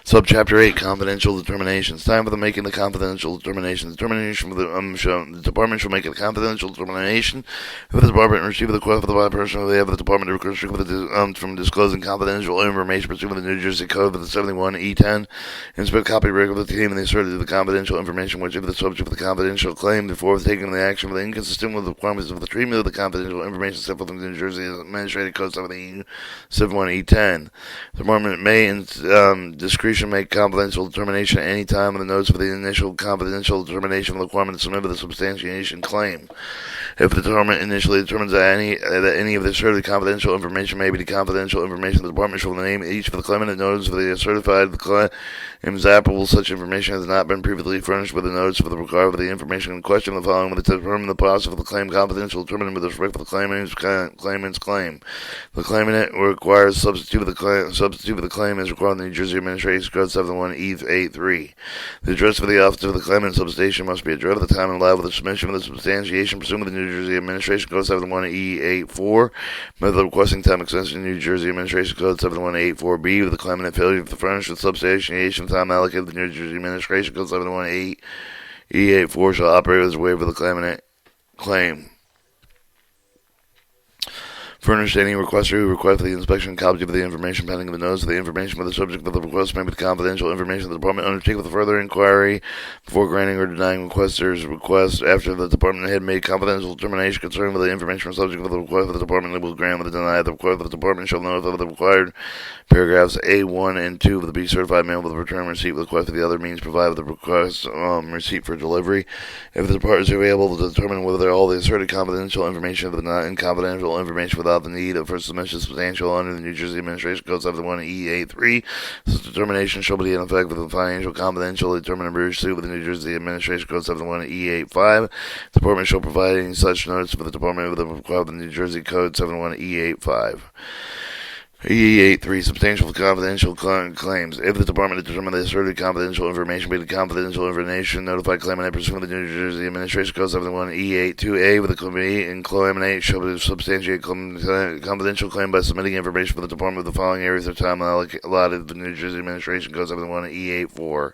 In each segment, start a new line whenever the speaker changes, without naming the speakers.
Subchapter 8, Confidential Determinations. Time for the making the confidential determination. Determination for the department shall make a confidential determination if the department receives the request for the person of the department to request from disclosing confidential information pursuant to the New Jersey Code for the 71E10. Inspect copy record of the team and they asserted the confidential information which if the subject of the confidential claim before taking the action for the inconsistent with the requirements of the treatment of the confidential information set forth in the New Jersey Administrative Code 71E10. The department may discretion make confidential determination at any time of the notice for the initial confidential determination of the requirement to submit the substantiation claim. If the department initially determines that any of the asserted confidential information may be the confidential information, the department shall name each of the claimant notice for the certified claims applicable. Such information has not been previously furnished with the notice for the regard for the information in question. The following will determine the process of the claim confidential determined with respect to the claimant's claim. The claimant requires substitute of the claim is required in the New Jersey Administrative Code 71E83. The address for the office of the claimant substation must be addressed at the time and allowed with the submission of the substantiation pursuant to the New Jersey Administration Code 71E84. Method of requesting time extension New Jersey Administration Code 7184B with the claimant failure to furnish the substantiation time allocated to the New Jersey Administration Code 71E84 shall operate as a waiver of the claimant claim. Furnish any requester who requests the inspection copy of the information pending the notice of the information for the subject of the request may be the confidential information the department undertake with further inquiry before granting or denying requester's request after the department had made confidential determination concerning the information subject of the request of the department will grant or deny the request of the department shall notify the required paragraphs A1 and 2 of the B certified mail with the return receipt with the request of the other means provided with the request receipt for delivery. If the department is available to determine whether all the asserted confidential information of the non-confidential information without the need of first submission substantial under the New Jersey Administration Code 71E83, such determination shall be in effect with the financial confidential determined receipt with the New Jersey Administration Code 71E85. The department shall provide any such notice for the department with the required the New Jersey Code 71E85. E83, substantial confidential claims. If the department determines the asserted confidential information be the confidential information, notified claimant pursuant to the New Jersey Administration Code 71E82A with the committee and claimant shall substantiate confidential claim by submitting information for the department of the following areas of time allotted to the New Jersey Administration Code 71E84.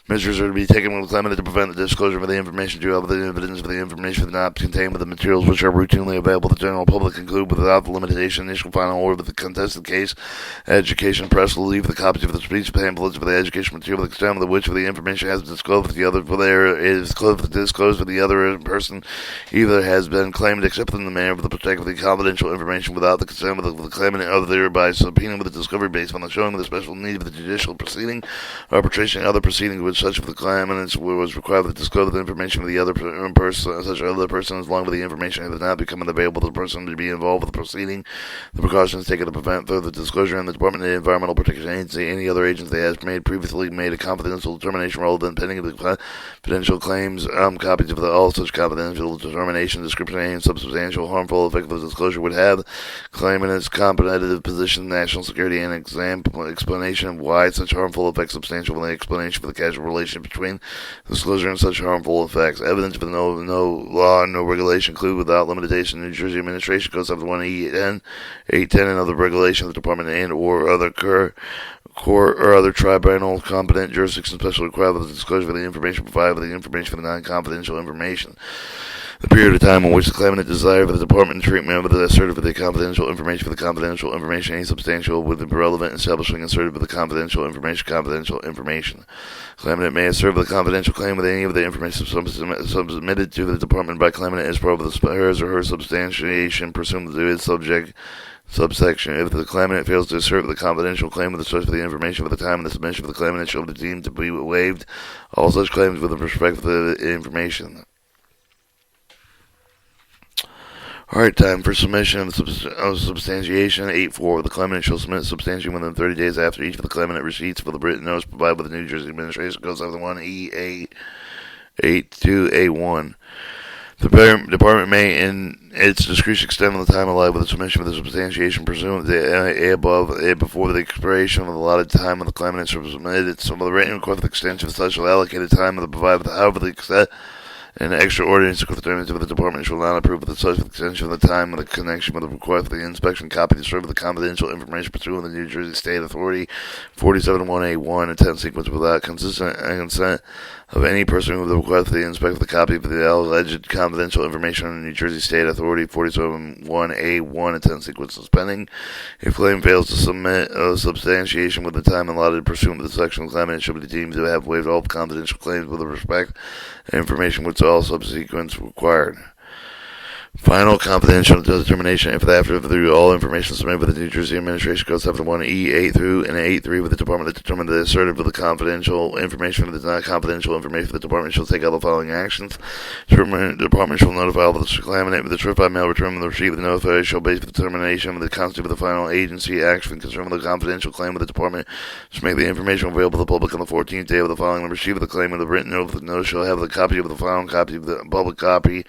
Measures are to be taken with the claimant to prevent the disclosure of the information due to the evidence of the information not contained with the materials which are routinely available to the general public include without the limitation initial final order of the contested case, education, press relief, the copies of the speech pamphlets for the education material, the extent of which the information has been disclosed with the other disclosed with the other person either has been claimed except in the manner of the protect of the confidential information without the consent of the claimant or thereby subpoena with the discovery based on the showing of the special need of the judicial proceeding, arbitration, and other proceedings which such of the claimant was required to disclose the information of the other person, such other person as long as the information has not become available to the person to be involved with the proceeding. The precautions taken to prevent further disclosure in the Department of Environmental Protection Agency, any other agency has previously made a confidential determination relevant pending the confidential claims, copies of all such confidential determination, description, and substantial harmful effect the disclosure would have, claimant its competitive position, national security, and explanation of why such harmful effects substantial explanation for the casual relation between disclosure and such harmful effects. Evidence for no law, no regulation include without limitation New Jersey Administration Code 71E10, 810, and other regulation of the department and or other court or other tribunal competent jurisdiction specially required for the disclosure of the information provided for the information for the non-confidential information. The period of time in which the claimant desired for the department treatment of the asserted for the confidential information any substantial with the relevant establishing asserted for the confidential information. Claimant may assert the confidential claim with any of the information submitted to the department by claimant as part of his or her substantiation pursuant to its subsection. If the claimant fails to assert the confidential claim with the source of the information for the time of the submission of the claimant, it shall be deemed to be waived all such claims with respect to the information. Alright, time for submission of substantiation. 8.4. The claimant shall submit substantiation within 30 days after each of the claimant receipts for the written notice provided by the New Jersey Administration Code 71E82A1. The department may, in its discretion, extend the time allowed with the submission of the substantiation pursuant to the above before the expiration of the allotted time of the claimant has submitted some of the written request for the extension of such allocated time of the provided, however, the An extraordinary circumstance of the department shall not approve of the such extension of the time of the connection with the request for the inspection copy to serve the confidential information pursuant to the New Jersey State Authority 471A1 attend sequence without consistent consent of any person who the request for the inspection of the copy of the alleged confidential information on the New Jersey State Authority 471A1 attend sequence is pending. If claim fails to submit a substantiation with the time allotted pursuant to the section, the claimant should be deemed to have waived all confidential claims with respect to information which all subsequent required. Final confidential determination if after through all information submitted by the New Jersey Administration Code 71E 8 through and 8 3 with the department that determined the asserted with the confidential information that is not confidential information, the department shall take all the following actions. The department shall notify all the claimant with the certified mail return the receipt of the notification shall base the determination of the constitute of the final agency action concerning the confidential claim of the department shall make the information available to the public on the 14th day of the following the receipt of the claim with the written note of the notice shall have the copy of the final copy of the public copy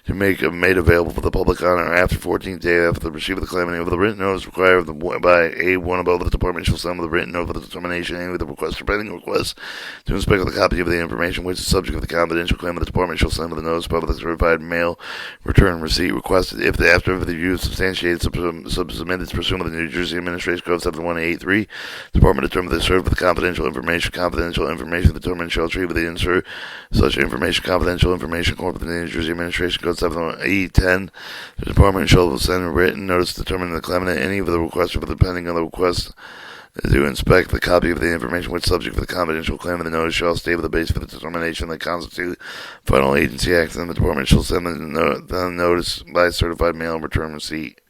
to make made available for the public on or after 14th day after the receipt of the claim. Any of the written notice required by A1 above the department shall send with the written note of the determination any of the request or pending request to inspect the copy of the information which is subject of the confidential claim of the department shall send with the notice above the certified mail return receipt requested if the after the review substantiated submitted pursuant to the New Jersey Administration Code 7183 department determined they serve with the confidential information the determined shall treat with the insert such information confidential information according to the New Jersey Administration Code 71E10. The department shall send a written notice determining the claimant any of the requests or depending on the request to inspect the copy of the information which subject for the confidential claim, and the notice shall state with the base for the determination that constitute final agency action, and the department shall send the notice by certified mail and return receipt.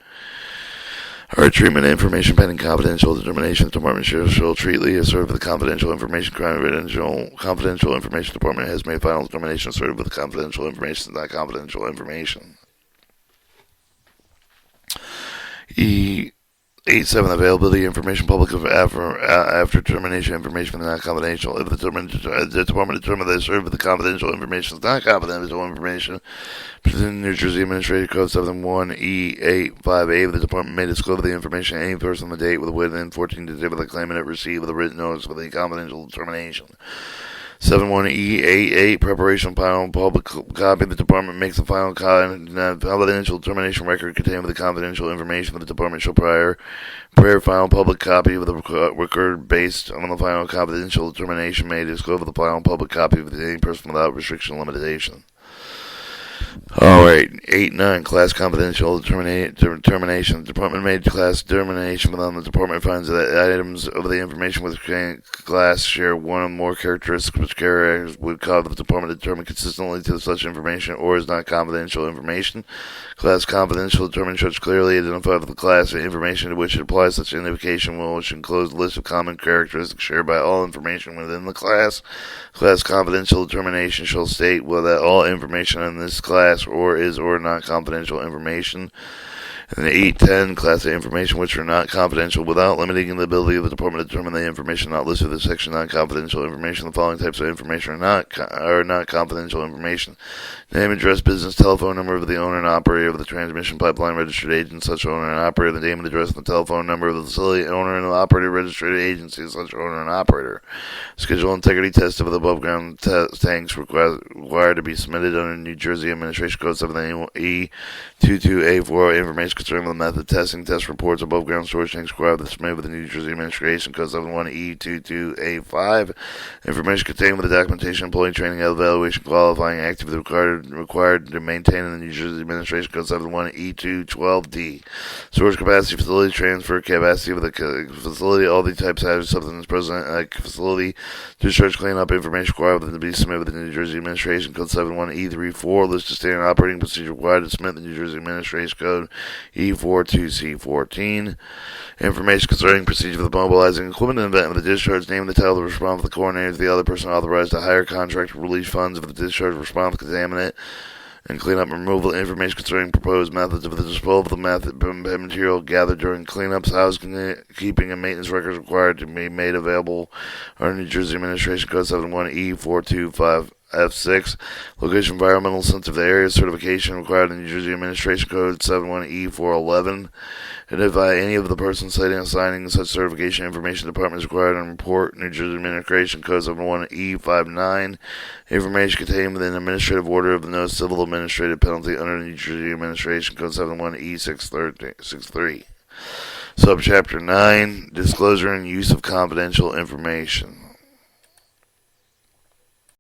Our treatment of information pending confidential determination. The department shall treatly assert the confidential information confidential information department has made final determination asserted with the confidential information, not confidential information. E87 availability information public after termination information is not confidential. If the department determined they serve with the confidential information is not confidential information, pursuant to New Jersey Administrative Code 71E85A, the department may disclose the information to any person on the date within 14 days of the claimant it received with a written notice with a confidential determination. 71E88 preparation of final public copy. The department makes the final confidential determination record contained with the confidential information that the department shall prepare final public copy of the record based on the final confidential determination made disclose the final public copy of any person without restriction or limitation. Alright, 8-9, class confidential determination. The department made class determination within the department finds that items of the information with class share one or more characteristics which characters would cause the department to determine consistently to such information or is not confidential information. Class confidential determination should clearly identify the class of information to which it applies such indication which includes a list of common characteristics shared by all information within the class. Class confidential determination shall state that all information in this class or is or not confidential information. And the 810 class of information which are not confidential without limiting the ability of the department to determine the information not listed in the section non-confidential information. The following types of information are not confidential information. Name, address, business, telephone number of the owner and operator of the transmission pipeline registered agent, such owner and operator, the name and address and the telephone number of the facility owner and the operator registered agency, such owner and operator. Schedule integrity test of the above ground tanks required to be submitted under New Jersey Administration Code 71E22A4 information concerning the method testing test reports above ground storage tanks required to submit with the New Jersey Administration Code 71E22A5 information contained with the documentation, employee training, evaluation, qualifying activity required to maintain in the New Jersey Administration Code 71E212D. Storage capacity, facility transfer capacity of the facility, all the types of hazardous substances present at facility, discharge cleanup information required to be submitted with the New Jersey Administration Code 71E34, list of standard operating procedure required to submit the New Jersey Administration Code E42C14. Information concerning procedure for the mobilizing equipment and event of the discharge, name and the title of the respondent, the coordinator, the other person authorized to hire, contract, release funds of the discharge, respondent, contaminant, and cleanup and removal information concerning proposed methods of the disposal of the material gathered during cleanups, housekeeping, and maintenance records required to be made available under New Jersey Administration Code 71E425. F6. Location environmental sensitive area certification required in New Jersey Administration Code 71E411. Identify any of the persons citing and signing such certification information department is required and report New Jersey Administration Code 71E59. Information contained within administrative order of the no civil administrative penalty under New Jersey Administration Code 71E63. Subchapter 9. Disclosure and use of confidential information.